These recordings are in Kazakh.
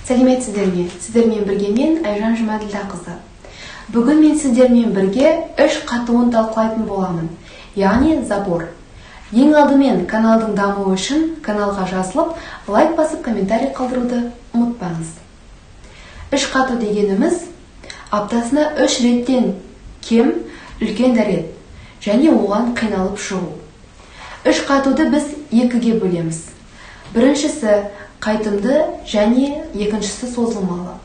Сәлеметсіздерме? Сіздермен бірге мен Айжан Жұмаділдақызы. Бүгін мен сіздермен бірге үш қатуын талқылайтын боламын, яғни забор. Ең алдымен каналдың дамуы үшін каналға жазылып, лайк басып комментарий қалдыруды ұмытпаңыз. Үш қату дегеніміз аптасына 3 реттен кем үлкен дәрет және оған қиналып шығу. Үш қатуды біз екіге бөлеміз. Біріншісі қайтымды және екіншісі созылмалы.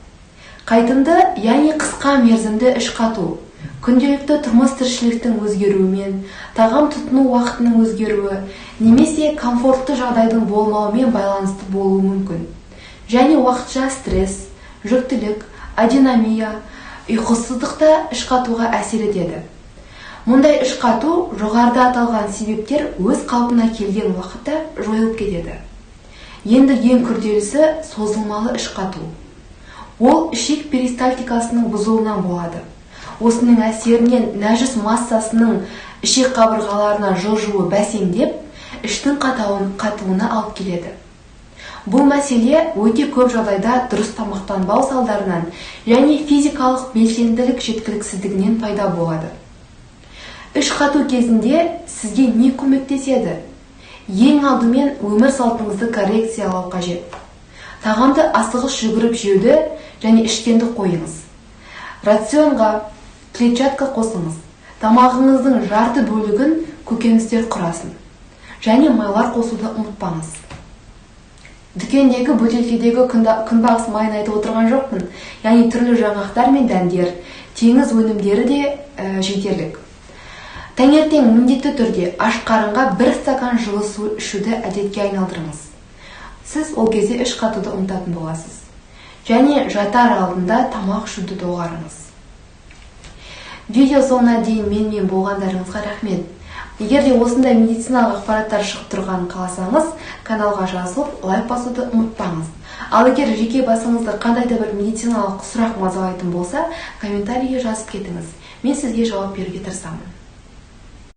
Қайтымды, яғни қысқа мерзімді үш қату, күнделікті тұрмыс тіршіліктің өзгеруімен, тағам тұтыну уақытының өзгеруі, немесе комфортты жағдайдың болмауымен байланысты болуы мүмкін. Және уақытша стресс, жүктілік, адинамия, ұйқысыздықта үш қатуға әсер етеді. Мұндай үш қату жоғарыда аталған себептер өз қалпына келген уақытта жойылып кетеді. Енді ең күрделісі созылмалы үш қату. Ол ішек перистальтикасының бұзылуынан болады. Осының әсерінен нәжіс массасының ішек қабырғаларына жылжуы бәсеңдеп, іштің қатуына алып келеді. Бұл мәселе өте көп жағдайда дұрыс тамақтанбау салдарынан және физикалық белсенділік жеткіліксіздігінен пайда болады. Үш қату кезінде сізге не көмектеседі? Ең алдымен өмір салтыңызды коррекциялау қажет. Тағамды асығыс жүгіріп жеуді және ішкенді қойыңыз. Рационға клетчатка қосыңыз. Тамағыңыздың жарты бөлігін көкөністер құрасын. Және майлар қосуды ұмытпаңыз. Дүкендегі бөтелкедегі күнбағыс майын айтып отырған жоқпын. Яғни түрлі жаңғақтар мен дәндер, теңіз өнімдері де жетерлік. Таңертең міндетті түрде аш қарынға 1 стакан жылы су ішуді әдетке айналдырыңыз. Сіз ол кезде үш қатуды ұмытатын боласыз. Және жатар алдында тамақ ішуді доғарыңыз. Видео соңына дейін менімен болғандарыңызға рахмет. Егер де осындай медициналық ақпараттар шығып тұрғанын қаласаңыз, каналға жазылып, лайк басуды ұмытпаңыз. Ал егер жеке басыңызды қандай да бір медициналық сұрақ мазалайтын болса, комментарийге жазып кетіңіз. Мен сізге жауап беруге тырысамын.